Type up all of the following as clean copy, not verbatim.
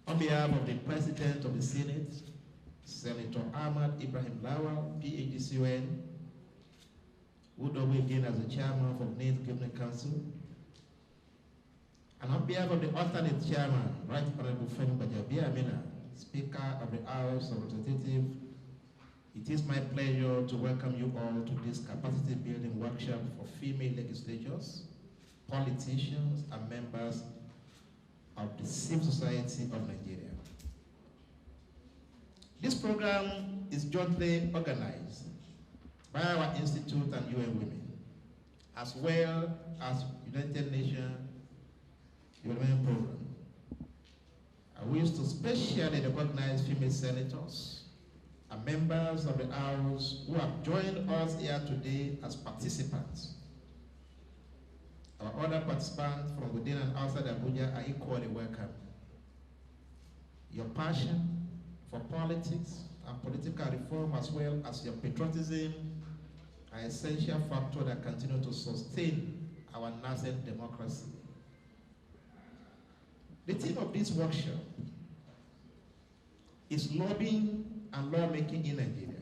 On behalf of the President of the Senate, Senator Ahmad Ibrahim Lawal, PhD, who do we again as the Chairman of the NILDS Governing Council, and on behalf of the alternate Chairman, Right Honorable Femi Bajabiamina, Speaker of the House of Representatives, it is my pleasure to welcome you all to this capacity building workshop for female legislators, politicians, and members of the civil society of Nigeria. This program is jointly organized by our Institute and UN Women, as well as United Nations Development Program. I wish to specially recognize female senators and members of the House who have joined us here today as participants. Our other participants from within and outside Abuja are equally welcome. Your passion for politics and political reform, as well as your patriotism, are essential factors that continue to sustain our nascent democracy. The theme of this workshop is lobbying and lawmaking in Nigeria,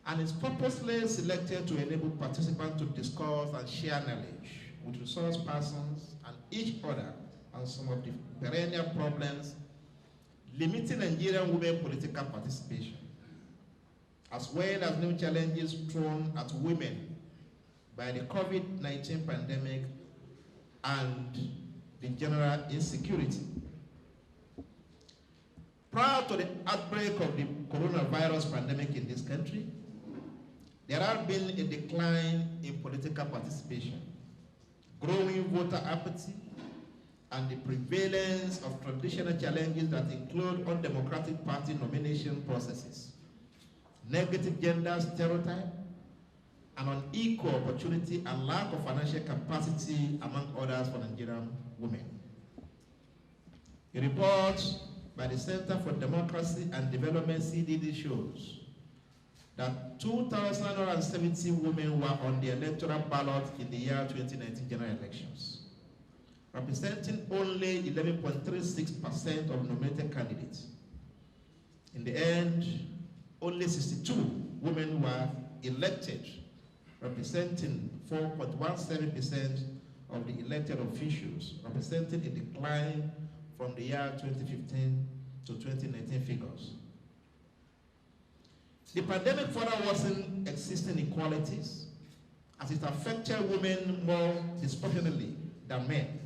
and is purposely selected to enable participants to discuss and share knowledge with resource persons and each other on some of the perennial problems limiting Nigerian women political participation, as well as new challenges thrown at women by the COVID-19 pandemic and the general insecurity. Prior to the outbreak of the coronavirus pandemic in this country, there has been a decline in political participation, growing voter apathy, and the prevalence of traditional challenges that include undemocratic party nomination processes, negative gender stereotype, and unequal opportunity and lack of financial capacity, among others, for Nigerian women. A report by the Center for Democracy and Development, CDD, shows that 2,070 women were on the electoral ballot in the year 2019 general elections, representing only 11.36% of nominated candidates. In the end, only 62 women were elected, representing 4.17% of the elected officials, representing a decline from the year 2015 to 2019 figures. The pandemic further worsened existing inequalities as it affected women more disproportionately than men.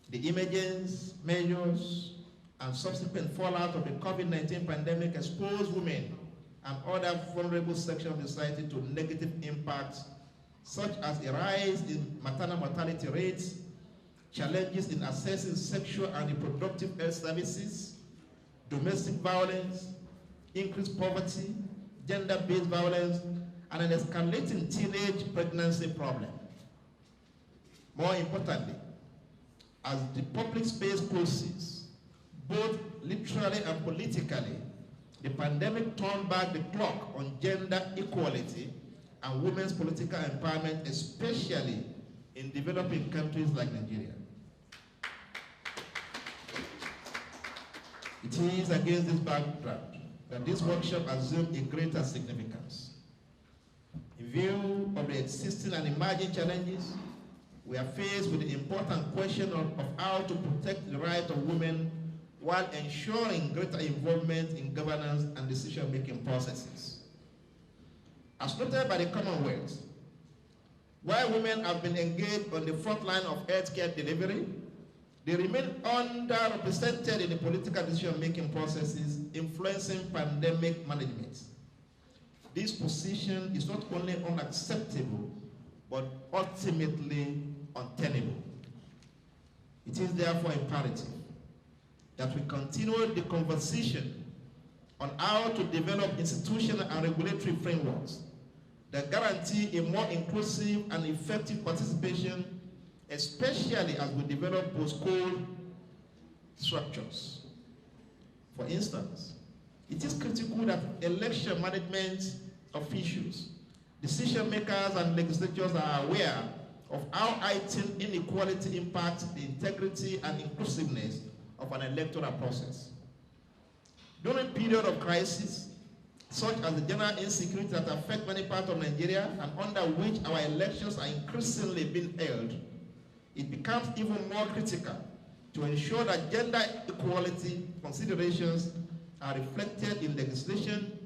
The emergence, measures, and subsequent fallout of the COVID-19 pandemic exposed women and other vulnerable sections of the society to negative impacts, such as a rise in maternal mortality rates, challenges in accessing sexual and reproductive health services, domestic violence, increased poverty, gender-based violence, and an escalating teenage pregnancy problem. More importantly, as the public space proceeds, both literally and politically, the pandemic turned back the clock on gender equality and women's political empowerment, especially in developing countries like Nigeria. It is against this backdrop that this workshop assumed a greater significance. In view of the existing and emerging challenges, we are faced with the important question of how to protect the rights of women while ensuring greater involvement in governance and decision-making processes. As noted by the Commonwealth, while women have been engaged on the front line of healthcare delivery, they remain underrepresented in the political decision-making processes influencing pandemic management. This position is not only unacceptable, but ultimately untenable. It is therefore imperative that we continue the conversation on how to develop institutional and regulatory frameworks that guarantee a more inclusive and effective participation, especially as we develop post-COVID structures. For instance, it is critical that election management officials, decision makers, and legislators are aware of how heightened inequality impacts the integrity and inclusiveness of an electoral process. During a period of crisis, such as the general insecurity that affect many parts of Nigeria and under which our elections are increasingly being held, it becomes even more critical to ensure that gender equality considerations are reflected in legislation,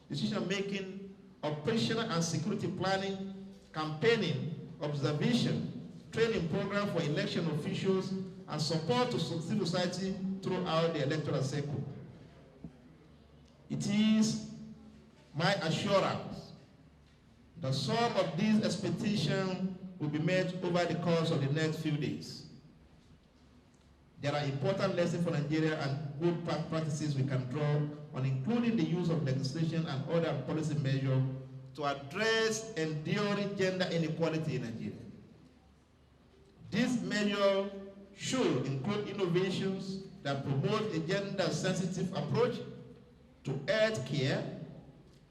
decision-making, operational and security planning, campaigning, observation, training programs for election officials, and support to civil society throughout the electoral cycle. It is my assurance that some of these expectations will be met over the course of the next few days. There are important lessons for Nigeria and good practices we can draw on, including the use of legislation and other policy measures to address enduring gender inequality in Nigeria. This measure should include innovations that promote a gender-sensitive approach to health care,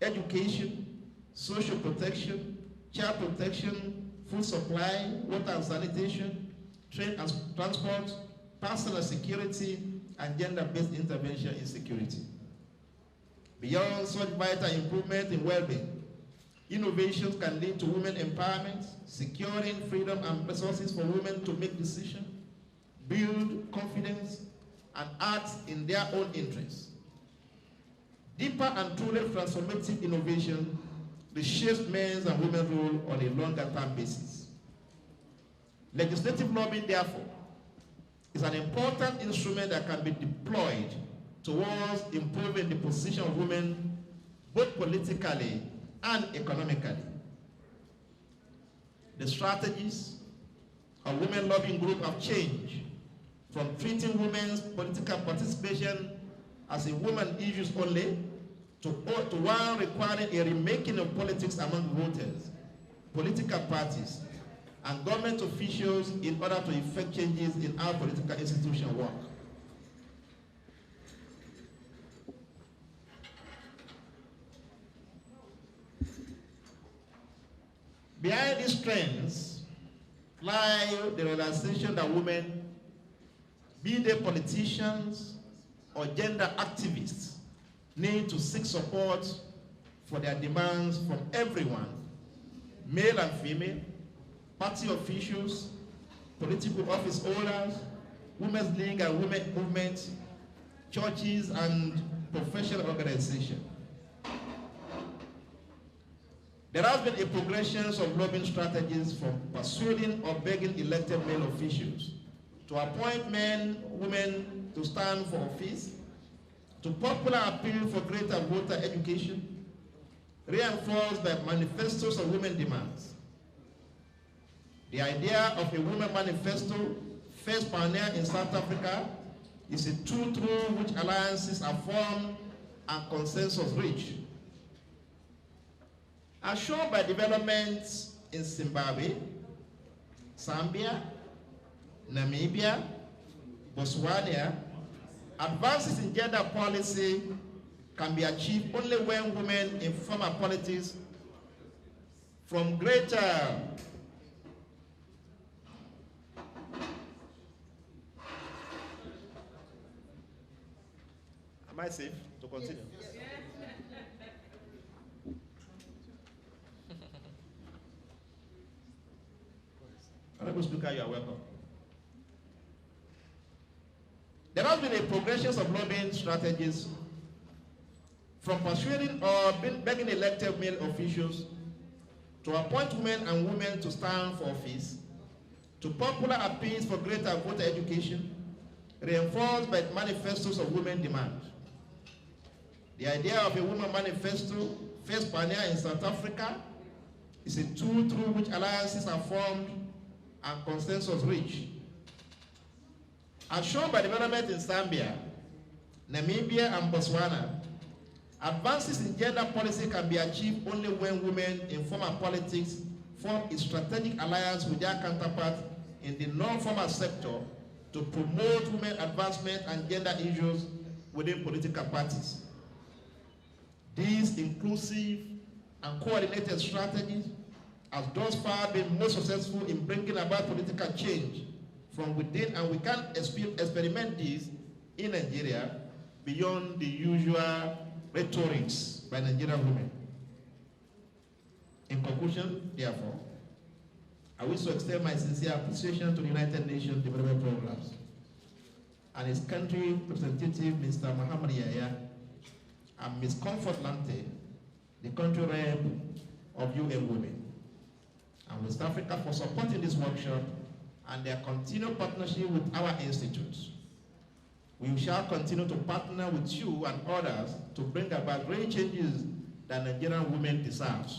education, social protection, child protection, food supply, water and sanitation, train and transport, personal security, and gender-based intervention in security. Beyond such vital improvement in well-being, innovations can lead to women empowerment, securing freedom and resources for women to make decisions, build confidence, and act in their own interests. Deeper and truly transformative innovation reshapes men's and women's role on a longer-term basis. Legislative lobbying, therefore, is an important instrument that can be deployed towards improving the position of women both politically and economically. The strategies of women lobbying group have changed from treating women's political participation as a woman issues only to one requiring a remaking of politics among voters, political parties, and government officials in order to effect changes in how political institutions work. Behind these trends lie the realization that women, be they politicians or gender activists, need to seek support for their demands from everyone, male and female, party officials, political office holders, women's league and women movements, churches, and professional organizations. There has been a progression of lobbying strategies from persuading or begging elected male officials to appoint men, women to stand for office, to popular appeal for greater voter education, reinforced by manifestos of women demands. The idea of a women manifesto, first pioneered in South Africa, is a tool through which alliances are formed and consensus reached. As shown by developments in Zimbabwe, Zambia, Namibia, Botswana, advances in gender policy can be achieved only when women in formal politics from greater Am I safe to continue? Yes. Honorable Speaker, you are welcome. There has been a progression of lobbying strategies from persuading or begging elected male officials to appoint women to stand for office, to popular appeals for greater voter education, reinforced by manifestos of women demand. The idea of a woman manifesto, first pioneered in South Africa, is a tool through which alliances are formed and consensus reached. As shown by development in Zambia, Namibia, and Botswana, advances in gender policy can be achieved only when women in formal politics form a strategic alliance with their counterparts in the non-formal sector to promote women advancement and gender issues within political parties. These inclusive and coordinated strategies has thus far been most successful in bringing about political change from within, and we can't experiment this in Nigeria beyond the usual rhetorics by Nigerian women. In conclusion, therefore, I wish to extend my sincere appreciation to the United Nations Development Programs and its country representative, Mr. Muhammad Yahya, and Ms. Comfort Lante, the country rep of UN Women, and West Africa for supporting this workshop and their continued partnership with our institutes. We shall continue to partner with you and others to bring about great changes that Nigerian women deserve.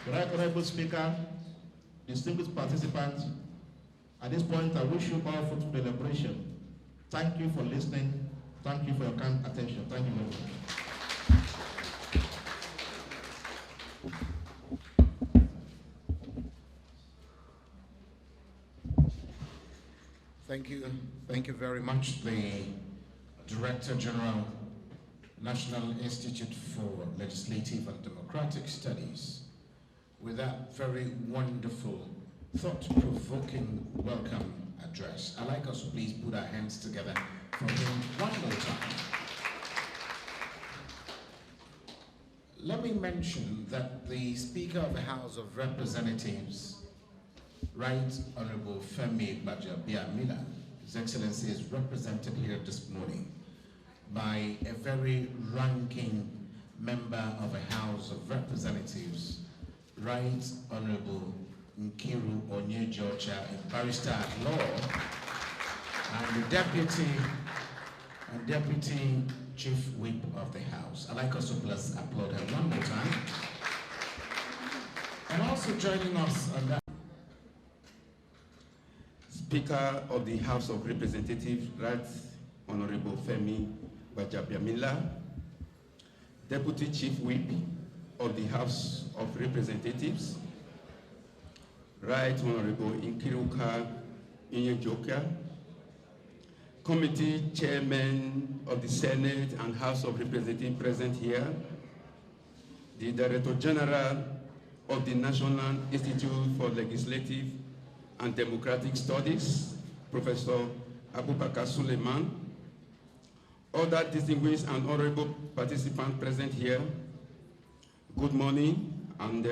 The Right Honorable Speaker, distinguished participants, at this point I wish you all fruitful deliberation. Thank you for listening. Thank you for your kind attention. Thank you very much. Thank you very much, the Director General, National Institute for Legislative and Democratic Studies, with that very wonderful, thought-provoking welcome address. I'd like us to please put our hands together for him one more time. Let me mention that the Speaker of the House of Representatives, Right Honorable Femi Gbajabiamila, His Excellency, is represented here this morning by a very ranking member of the House of Representatives, Right Honorable Nkiru Onyejocha, a barrister at law, and the Deputy Chief Whip of the House. I'd like us to please applaud her one more time. And also joining us on that, Speaker of the House of Representatives, Right Honorable Femi Gbajabiamila, Deputy Chief Whip of the House of Representatives, Right Honorable Nkiruka Onyejocha, Committee Chairman of the Senate and House of Representatives present here, the Director General of the National Institute for Legislative and Democratic Studies, Professor Abubakar Suleiman, other distinguished and honorable participants present here, good morning, and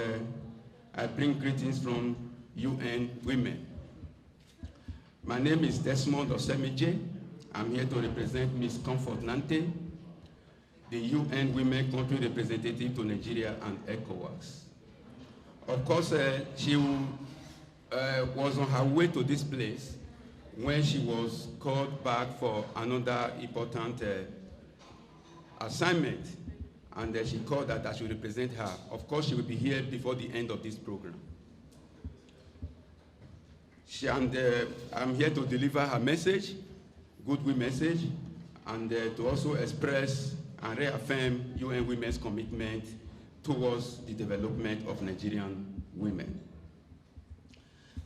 I bring greetings from UN Women. My name is Desmond Osemije. I'm here to represent Ms. Comfort Nante, the UN Women Country Representative to Nigeria and ECOWAS. Of course, she was on her way to this place when she was called back for another important assignment, and she called that I should represent her. Of course, she will be here before the end of this program. I'm here to deliver her message, goodwill message, and to also express and reaffirm UN Women's commitment towards the development of Nigerian women.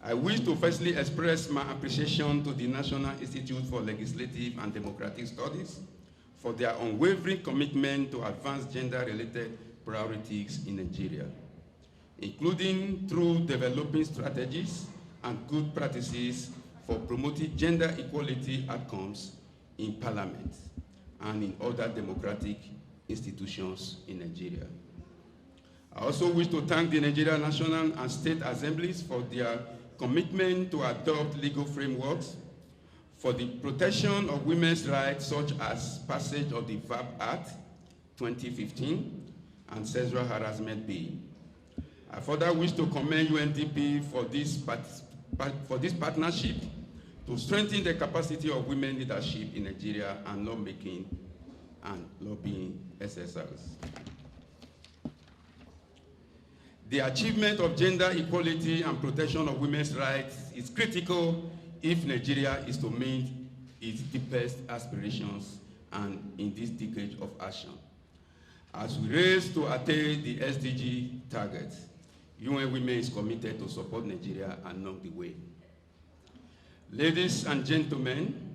I wish to firstly express my appreciation to the National Institute for Legislative and Democratic Studies for their unwavering commitment to advance gender-related priorities in Nigeria, including through developing strategies and good practices for promoting gender equality outcomes in Parliament and in other democratic institutions in Nigeria. I also wish to thank the Nigerian National and State Assemblies for their commitment to adopt legal frameworks for the protection of women's rights, such as passage of the VAP Act 2015 and Sexual Harassment Bill. I further wish to commend UNDP for this partnership to strengthen the capacity of women leadership in Nigeria and lawmaking and lobbying SSRs. The achievement of gender equality and protection of women's rights is critical if Nigeria is to meet its deepest aspirations and in this decade of action. As we race to attain the SDG targets, UN Women is committed to support Nigeria along the way. Ladies and gentlemen,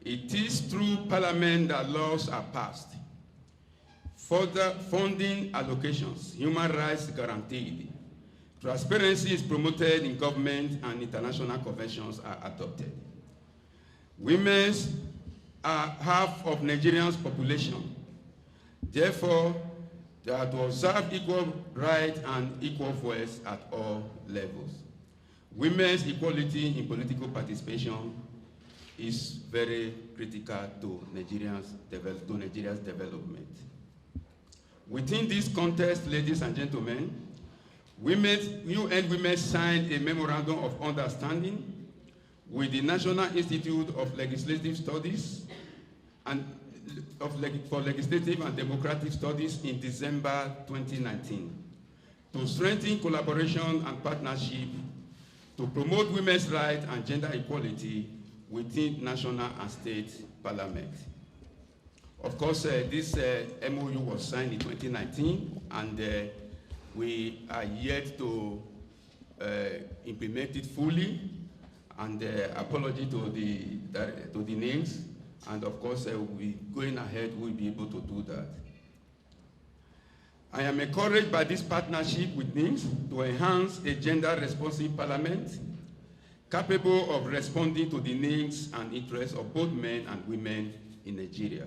it is through Parliament that laws are passed Further funding allocations, human rights guaranteed. Transparency is promoted in government and international conventions are adopted. Women are half of Nigerians' population. Therefore, they are to observe equal rights and equal voice at all levels. Women's equality in political participation is very critical to Nigeria's development. Within this context, ladies and gentlemen, UN Women signed a memorandum of understanding with the National Institute of Legislative Studies and for Legislative and Democratic Studies in December 2019 to strengthen collaboration and partnership to promote women's rights and gender equality within national and state parliament. Of course, this MOU was signed in 2019, and we are yet to implement it fully. And apology to the names, and of course, we'll be going ahead. We'll be able to do that. I am encouraged by this partnership with NILDS to enhance a gender-responsive parliament capable of responding to the needs and interests of both men and women in Nigeria.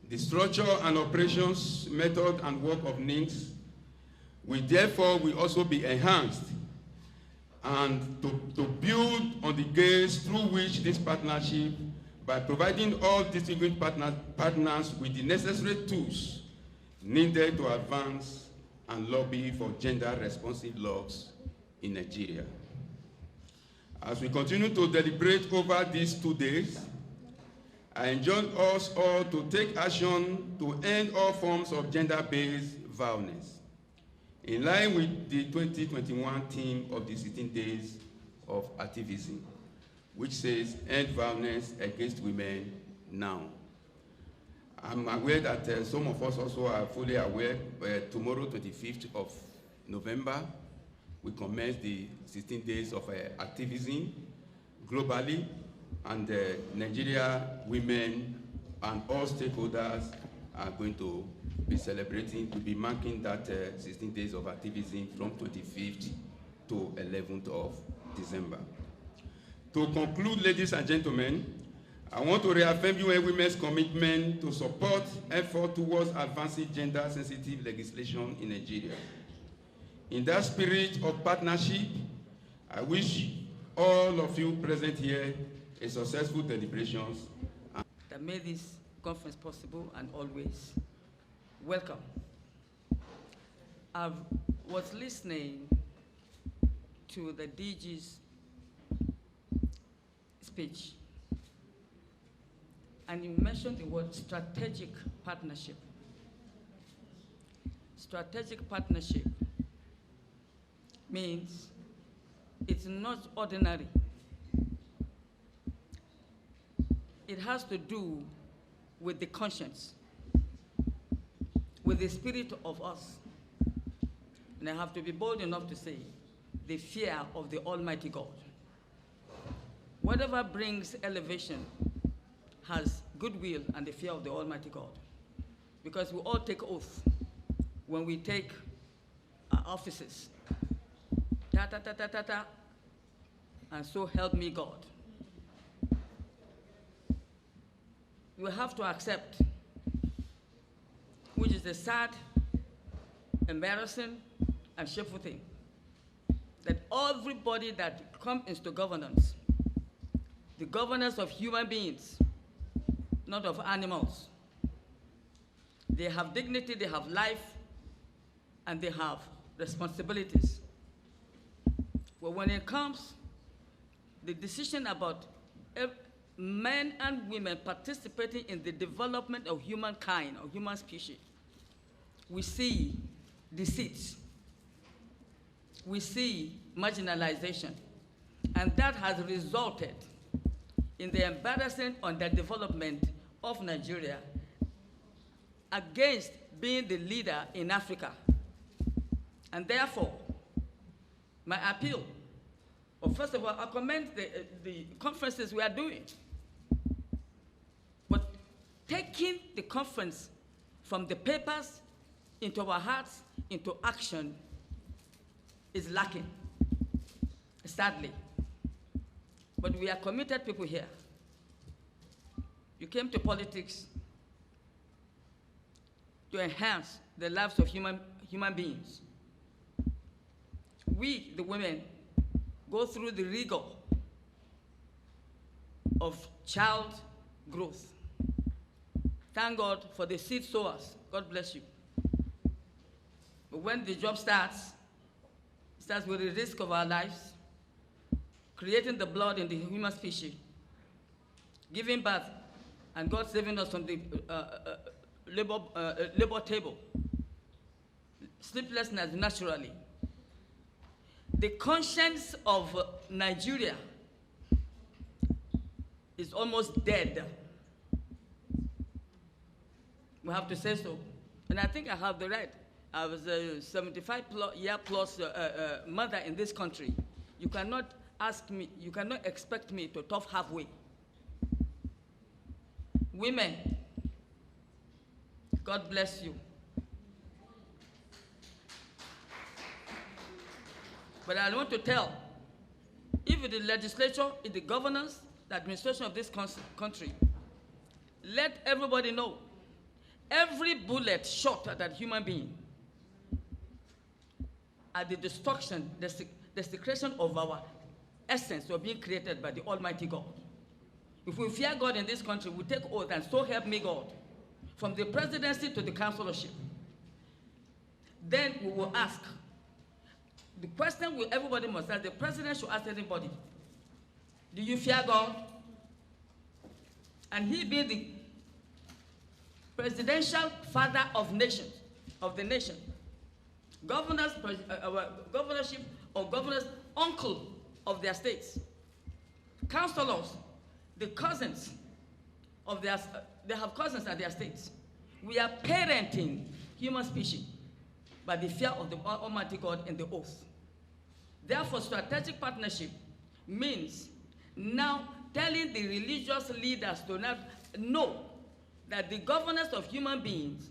The structure and operations, method, and work of NILDS will also be enhanced and to build on the gains through which this partnership, by providing all distinguished partners with the necessary tools needed to advance and lobby for gender-responsive laws in Nigeria. As we continue to deliberate over these 2 days, I enjoin us all to take action to end all forms of gender-based violence, in line with the 2021 theme of the 16 days of activism, which says, end violence against women now. I'm aware that some of us also are fully aware, tomorrow, 25th of November, we commence the 16 days of activism globally, and Nigeria women and all stakeholders are going to be celebrating, to be marking that 16 days of activism from 25th to 11th of December. To conclude, ladies and gentlemen, I want to reaffirm UN Women's commitment to support effort towards advancing gender-sensitive legislation in Nigeria. In that spirit of partnership, I wish all of you present here a successful deliberations. That made this conference possible, and always welcome. I was listening to the DG's speech, and you mentioned the word strategic partnership. Strategic partnership means it's not ordinary. It has to do with the conscience, with the spirit of us. And I have to be bold enough to say, the fear of the Almighty God. Whatever brings elevation has goodwill and the fear of the Almighty God. Because we all take oath when we take our offices. Ta ta ta ta ta ta, and so help me God. We have to accept, which is the sad, embarrassing, and shameful thing, that everybody that comes into governance, the governance of human beings, not of animals, they have dignity, they have life, and they have responsibilities. Well, when it comes, the decision about men and women participating in the development of humankind, or human species, we see deceit, we see marginalization, and that has resulted in the embarrassing underdevelopment of Nigeria against being the leader in Africa. And therefore, my appeal, well, first of all, I commend the conferences we are doing. But taking the conference from the papers into our hearts, into action, is lacking, sadly. But we are committed people here. You came to politics to enhance the lives of human beings. We, the women, go through the rigor of child growth. Thank God for the seed sowers. God bless you. But when the job starts, it starts with the risk of our lives, creating the blood in the human species, giving birth, and God saving us from the labor table. Sleeplessness naturally. The conscience of Nigeria is almost dead. We have to say so. And I think I have the right. I was a 75-year-plus mother in this country. You cannot ask me, you cannot expect me to tough halfway. Women, God bless you. But I want to tell, if the legislature, if the governance, the administration of this country, let everybody know, every bullet shot at that human being are the destruction, the desecration of our essence of being created by the Almighty God. If we fear God in this country, we take oath, and so help me God, from the presidency to the councillorship. Then we will ask, the question everybody must ask, the president should ask anybody, do you fear God? And he being the presidential father of nations, of the nation, governorship or governor's uncle of their states, councillors, the cousins of their, they have cousins at their states. We are parenting human species by the fear of the Almighty God and the oath. Therefore, strategic partnership means now telling the religious leaders to not know that the governance of human beings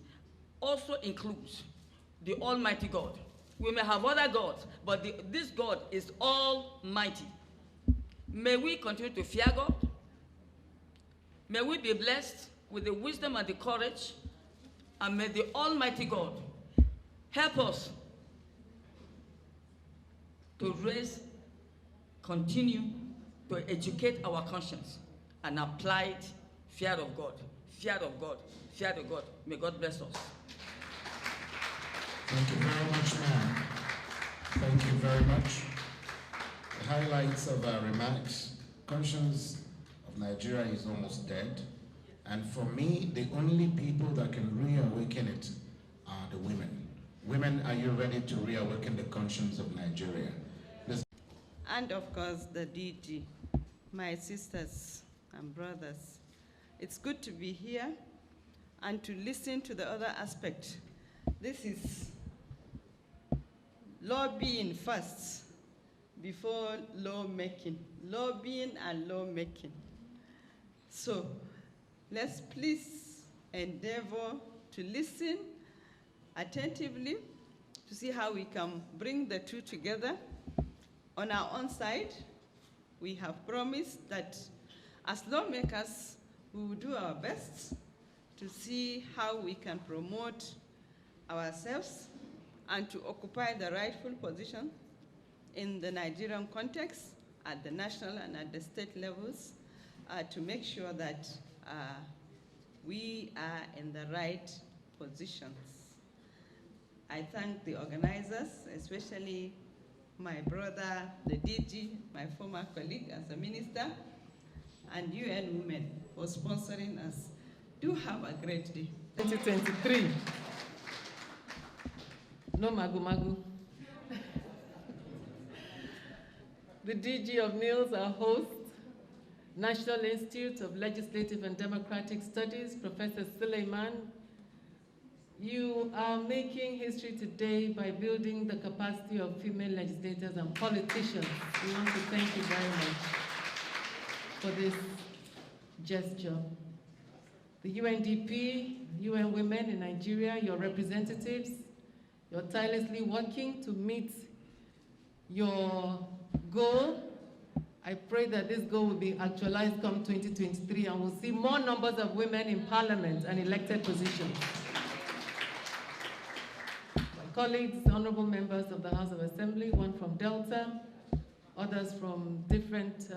also includes the Almighty God. We may have other gods, but this God is almighty. May we continue to fear God. May we be blessed with the wisdom and the courage, and may the Almighty God help us to continue to educate our conscience and apply fear of God, fear of God, fear of God. May God bless us. Thank you very much, ma'am. Thank you very much. The highlights of our remarks: conscience of Nigeria is almost dead. And for me, the only people that can reawaken it are the women. Women, are you ready to reawaken the conscience of Nigeria? And of course, the DG, my sisters and brothers. It's good to be here and to listen to the other aspect. This is lobbying first before lawmaking. Lobbying and lawmaking. So let's please endeavor to listen attentively to see how we can bring the two together. On our own side, we have promised that as lawmakers, we will do our best to see how we can promote ourselves and to occupy the rightful position in the Nigerian context at the national and at the state levels to make sure that we are in the right positions. I thank the organizers, especially my brother, the DG, my former colleague as a minister, and UN Women for sponsoring us. Do have a great day. 2023. No magu-magu. The DG of NILDS, our host, National Institute of Legislative and Democratic Studies, Professor Suleiman. You are making history today by building the capacity of female legislators and politicians. We want to thank you very much for this gesture. the UNDP, UN Women in Nigeria, your representatives, you're tirelessly working to meet your goal. I pray that this goal will be actualized come 2023 and we'll see more numbers of women in parliament and elected positions. My colleagues, honorable members of the House of Assembly, one from Delta, others from different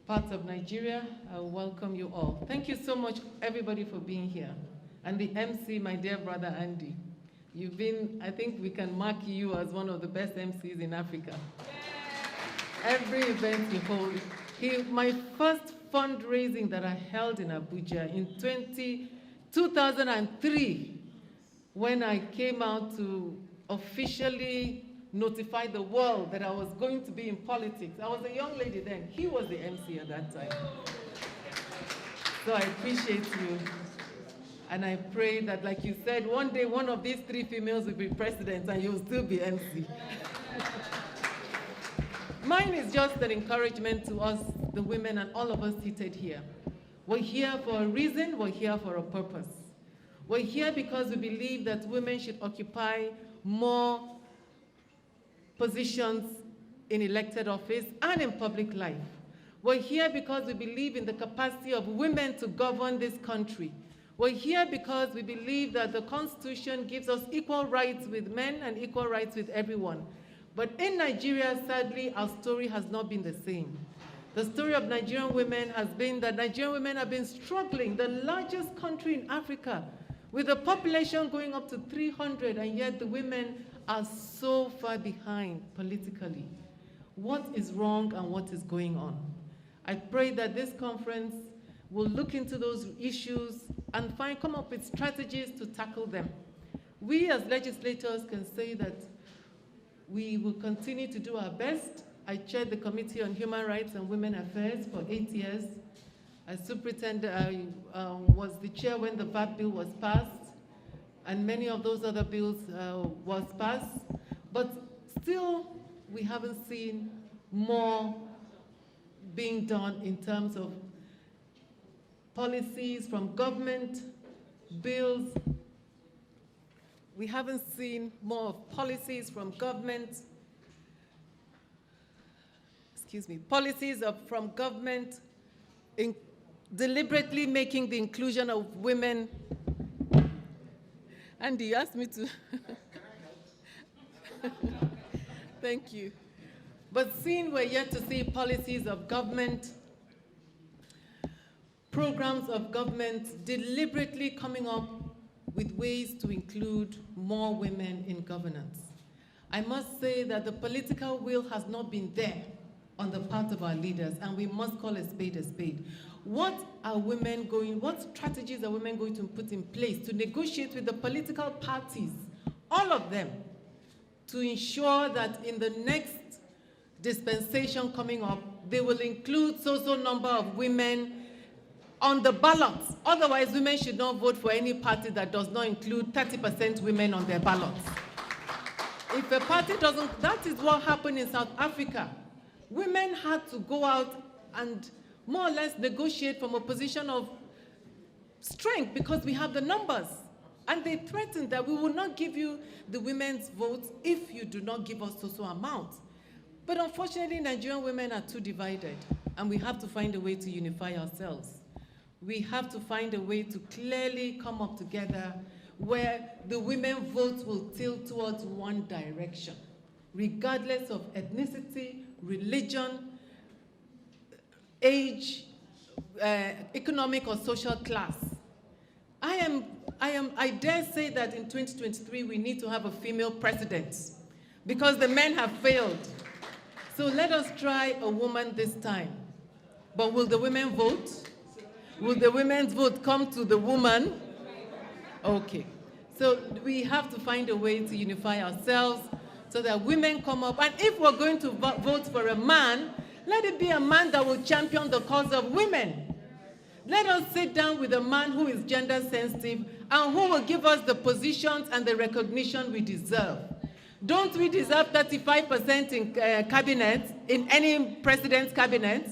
parts of Nigeria, I welcome you all. Thank you so much, everybody, for being here. And the MC, my dear brother Andy. You've been, I think we can mark you as one of the best MCs in Africa. Every event you hold. My first fundraising that I held in Abuja in 2003, when I came out to officially notify the world that I was going to be in politics. I was a young lady then. He was the MC at that time. So I appreciate you. And I pray that, like you said, one day one of these three females will be president and you'll still be MC. Mine is just an encouragement to us, the women, and all of us seated here. We're here for a reason, we're here for a purpose. We're here because we believe that women should occupy more positions in elected office and in public life. We're here because we believe in the capacity of women to govern this country. We're here because we believe that the Constitution gives us equal rights with men and equal rights with everyone. But in Nigeria, sadly, our story has not been the same. The story of Nigerian women has been that Nigerian women have been struggling, the largest country in Africa, with a population going up to 300, and yet the women are so far behind politically. What is wrong and what is going on? I pray that this conference will look into those issues and come up with strategies to tackle them. We as legislators can say that we will continue to do our best. I chaired the Committee on Human Rights and Women Affairs for 8 years. I was the chair when the VAT bill was passed, and many of those other bills was passed. But still, we haven't seen more being done in terms of policies from government, bills. We haven't seen more of policies from government, from government in deliberately making the inclusion of women. Andy, you asked me to. Thank you. But seeing we're yet to see policies of government, programs of government deliberately coming up with ways to include more women in governance. I must say that the political will has not been there on the part of our leaders, and we must call a spade a spade. What strategies are women going to put in place to negotiate with the political parties, all of them, to ensure that in the next dispensation coming up, they will include so number of women on the ballots? Otherwise, women should not vote for any party that does not include 30% women on their ballots. If a party doesn't, that is what happened in South Africa. Women had to go out and more or less negotiate from a position of strength because we have the numbers. And they threatened that we will not give you the women's votes if you do not give us so amount. But unfortunately, Nigerian women are too divided, and we have to find a way to unify ourselves. We have to find a way to clearly come up together where the women votes will tilt towards one direction, regardless of ethnicity, religion, age, economic or social class. I dare say that in 2023 we need to have a female president because the men have failed. So let us try a woman this time. But will the women vote? Will the women's vote come to the woman? Okay. So we have to find a way to unify ourselves so that women come up. And if we're going to vote for a man, let it be a man that will champion the cause of women. Let us sit down with a man who is gender sensitive and who will give us the positions and the recognition we deserve. Don't we deserve 35% in cabinet, in any president's cabinet?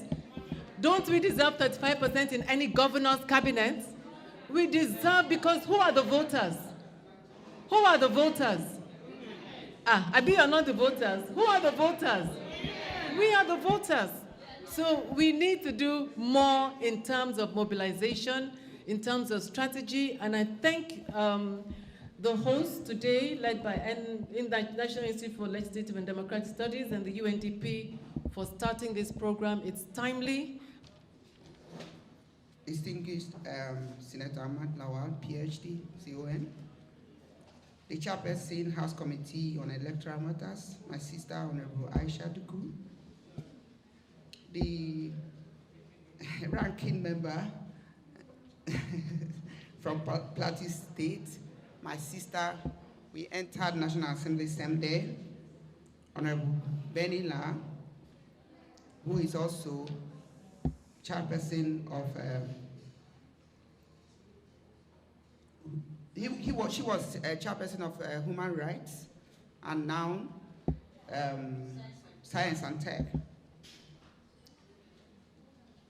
Don't we deserve 35% in any governor's cabinet? We deserve, because who are the voters? Who are the voters? Abi are not the voters. Who are the voters? We are the voters. So we need to do more in terms of mobilization, in terms of strategy, and I thank the host today, led by the National Institute for Legislative and Democratic Studies and the UNDP, for starting this program. It's timely. Distinguished Senator Ahmad Lawal, PhD, CON. The Chairperson, House Committee on Electoral Matters, my sister, Honorable Aisha Duku. The ranking member from Plateau State, my sister, we entered National Assembly same day, Honorable Benila, who is also chairperson of, she was chairperson of Human Rights, and now Science and Tech.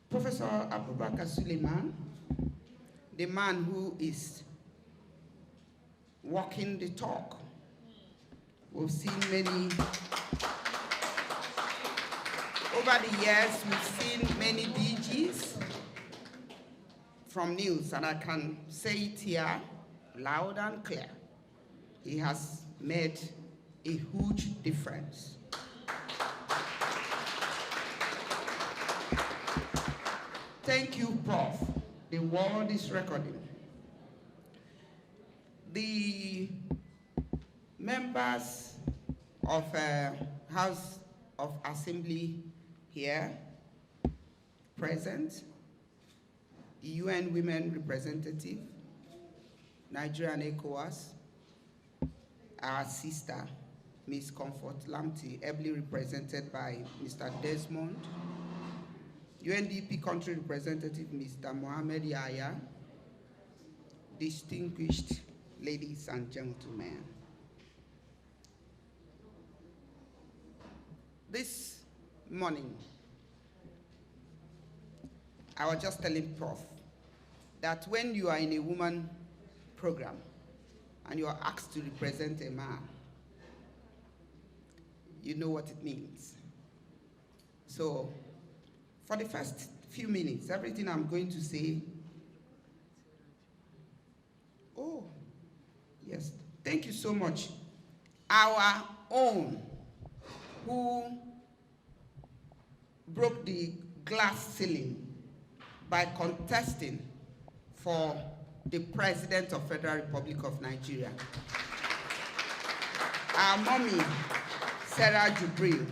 Professor Abubakar Suleiman, the man who is walking the talk. We've seen many, over the years, we've seen many DGs from NILDS, and I can say it here loud and clear. He has made a huge difference. Thank you, Prof. The world is recording. The members of House of Assembly here present, the UN Women Representative, Nigerian ECOWAS, our sister, Ms. Comfort Lamti, ably represented by Mr. Desmond, UNDP Country Representative, Mr. Mohamed Yahya, distinguished ladies and gentlemen. This morning, I was just telling Prof that when you are in a woman program and you are asked to represent a man, you know what it means. So, for the first few minutes, everything I'm going to say, oh, yes, thank you so much. Our own, who broke the glass ceiling by contesting for the President of Federal Republic of Nigeria. Our mommy, Sarah Jubril.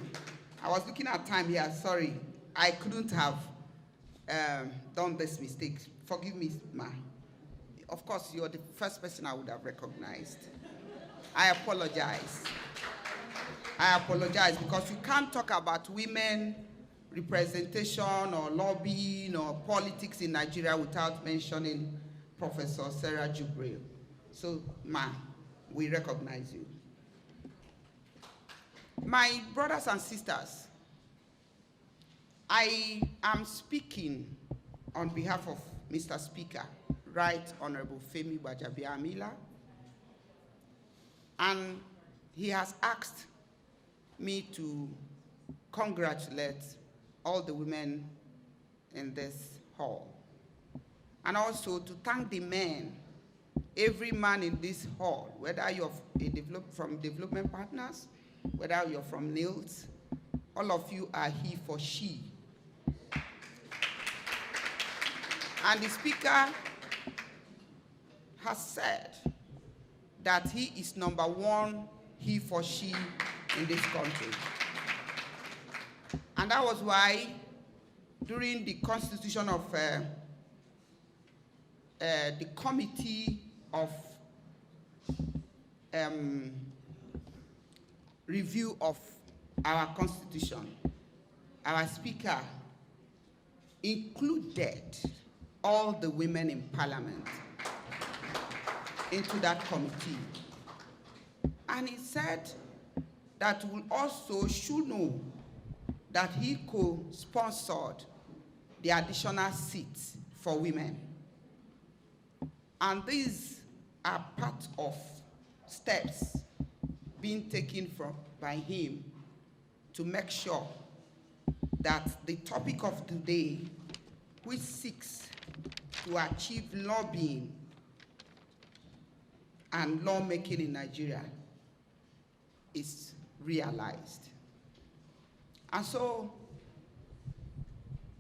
I was looking at time here, sorry. I couldn't have done this mistake. Forgive me, ma. Of course, you're the first person I would have recognized. I apologize. I apologize because you can't talk about women representation or lobbying or politics in Nigeria without mentioning Professor Sarah Jubril. So, ma, we recognize you. My brothers and sisters, I am speaking on behalf of Mr. Speaker, Right Honorable Femi Gbajabiamila, and he has asked me to congratulate all the women in this hall, and also to thank the men, every man in this hall, whether you're from development partners, whether you're from NILDS, all of you are he for she. And the Speaker has said that he is #1 he for she in this country. And that was why during the constitution of the Committee of Review of our Constitution, our Speaker included all the women in Parliament into that committee. And he said that we also should know that he co-sponsored the additional seats for women. And these are part of steps being taken by him to make sure that the topic of today, which seeks to achieve lobbying and lawmaking in Nigeria, is realized. And so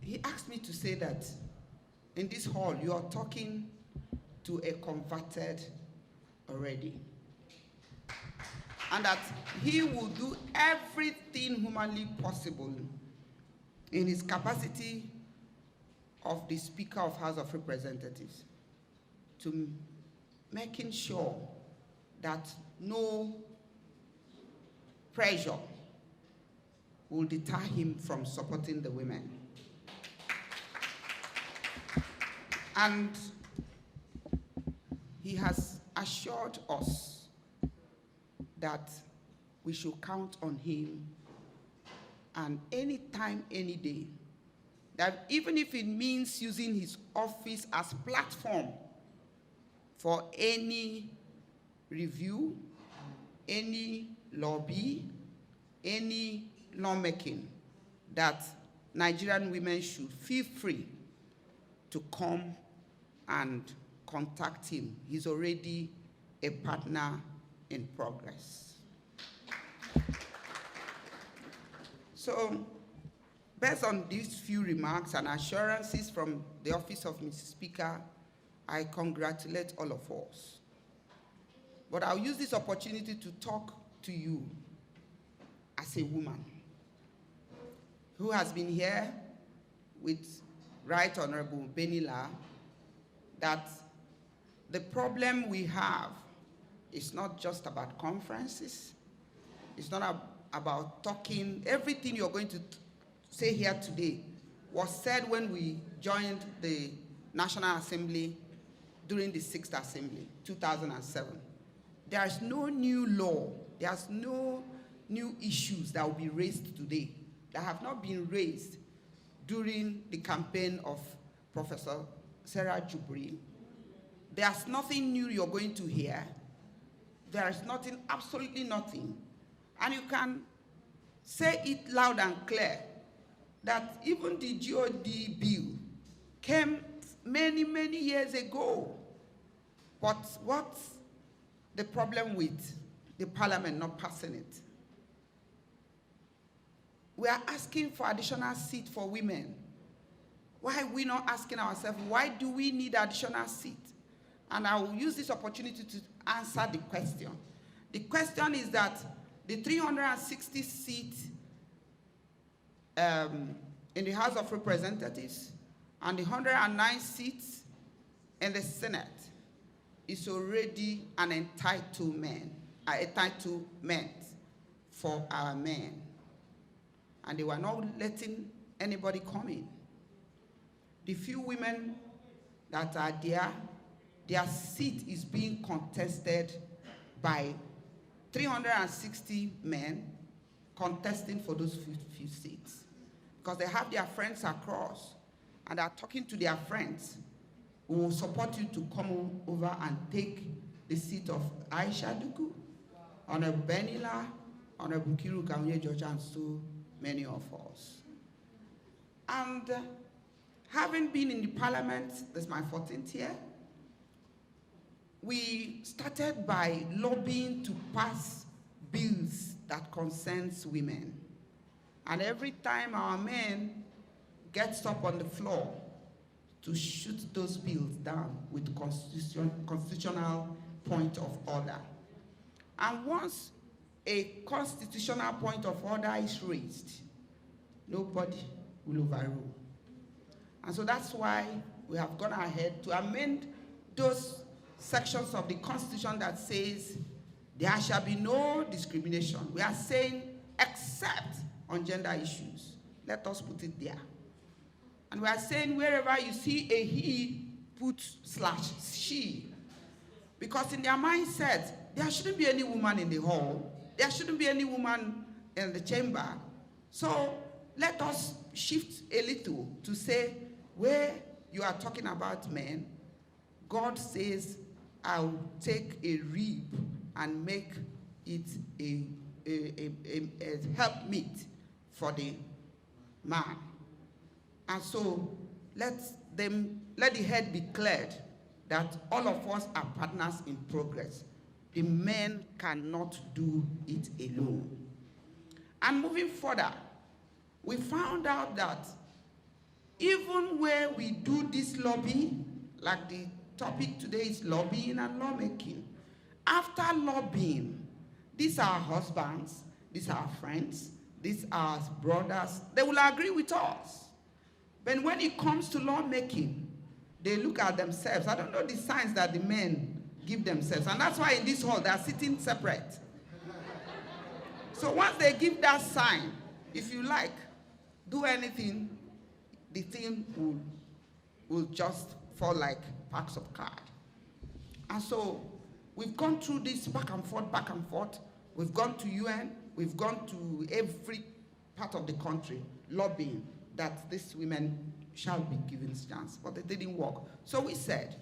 he asked me to say that in this hall, you are talking to a converted already. And that he will do everything humanly possible in his capacity of the Speaker of House of Representatives to making sure that no pressure will deter him from supporting the women. And he has assured us that we should count on him, and any time, any day, that even if it means using his office as platform for any review, any lobby, any lawmaking, that Nigerian women should feel free to come and contact him. He's already a partner in progress. So, based on these few remarks and assurances from the Office of Mr. Speaker, I congratulate all of us. But I'll use this opportunity to talk to you as a woman who has been here with Right Honorable Benila, that the problem we have is not just about conferences. It's not about talking. Everything you're going to say here today was said when we joined the National Assembly during the 6th Assembly, 2007. There is no new law. There's no new issues that will be raised today that have not been raised during the campaign of Professor Sarah Jubril. There's nothing new you're going to hear. There is nothing, absolutely nothing. And you can say it loud and clear that even the GOD bill came many, many years ago. But what's the problem with the parliament not passing it? We are asking for additional seats for women. Why are we not asking ourselves, why do we need additional seats? And I will use this opportunity to answer the question. The question is that the 360 seats in the House of Representatives and the 109 seats in the Senate is already an entitlement for our men. And they were not letting anybody come in. The few women that are there, their seat is being contested by 360 men contesting for those few seats. Because they have their friends across, and are talking to their friends who will support you to come over and take the seat of Aisha Duku, Honorable Benila, Honorable Kiru Kaunye George, and so many of us. And having been in the parliament, this is my 14th year, we started by lobbying to pass bills that concerns women. And every time our men gets up on the floor to shoot those bills down with constitutional point of order. And once a constitutional point of order is raised, nobody will overrule. And so that's why we have gone ahead to amend those sections of the Constitution that says there shall be no discrimination. We are saying except on gender issues. Let us put it there. And we are saying wherever you see a he, put /she. Because in their mindset, there shouldn't be any woman in the hall. There shouldn't be any woman in the chamber. So let us shift a little to say where you are talking about men, God says, I'll take a rib and make it a helpmeet for the man. And so let the head be cleared that all of us are partners in progress. The men cannot do it alone. And moving further, we found out that even where we do this lobby, like the topic today is lobbying and lawmaking, after lobbying, these are our husbands, these are our friends, these are our brothers, they will agree with us. But when it comes to lawmaking, they look at themselves. I don't know the signs that the men give themselves. And that's why in this hall, they are sitting separate. So once they give that sign, if you like, do anything, the thing will just fall like packs of cards. And so we've gone through this back and forth, back and forth. We've gone to UN. We've gone to every part of the country lobbying that these women shall be given a chance, but it didn't work. So we said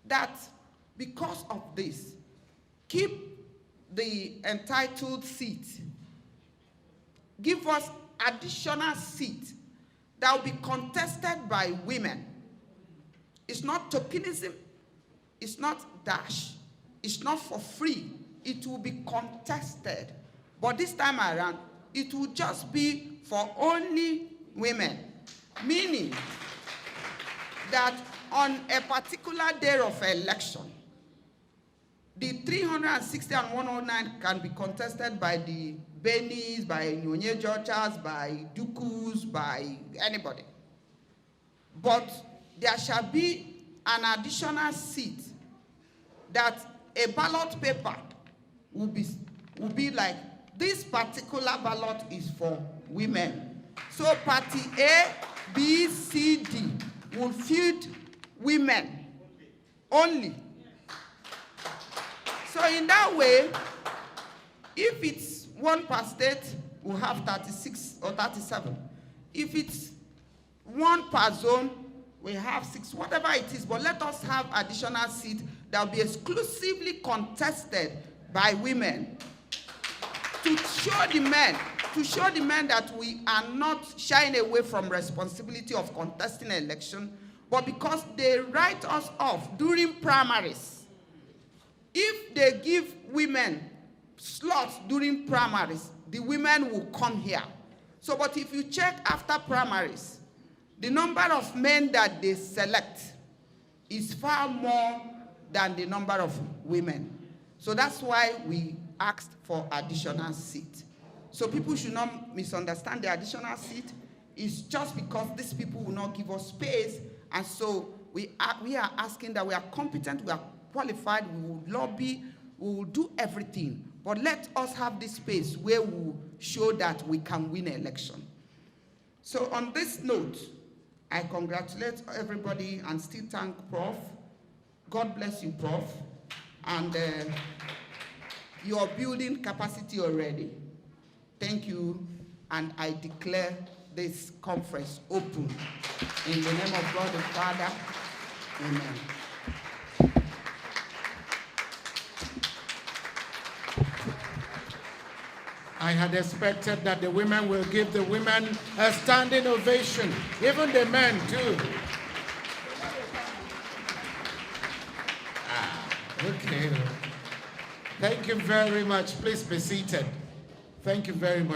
that because of this, keep the entitled seat. Give us additional seat that will be contested by women. It's not tokenism. It's not dash. It's not for free. It will be contested. But this time around, it will just be for only women. Meaning that on a particular day of election, the 360 and 109 can be contested by the Benis, by Nyonye Georgias, by Dukus, by anybody. But there shall be an additional seat that a ballot paper will be like, this particular ballot is for women. So party A, B, C, D will feed women only. So in that way, if it's one per state, we'll have 36 or 37. If it's one per zone, we have 6, whatever it is. But let us have additional seats that will be exclusively contested by women to show the men that we are not shying away from responsibility of contesting an election, but because they write us off during primaries. If they give women slots during primaries, the women will come here. So, but if you check after primaries, the number of men that they select is far more than the number of women. So that's why we asked for additional seat. So people should not misunderstand the additional seat. It's just because these people will not give us space, and so we are asking that we are competent, we are qualified, we will lobby, we will do everything. But let us have this space where we will show that we can win an election. So on this note, I congratulate everybody and still thank Prof. God bless you, Prof. And you are building capacity already. Thank you, and I declare this conference open. In the name of God the Father, amen. I had expected that the women will give the women a standing ovation, even the men too. Okay. Thank you very much. Please be seated. Thank you very much.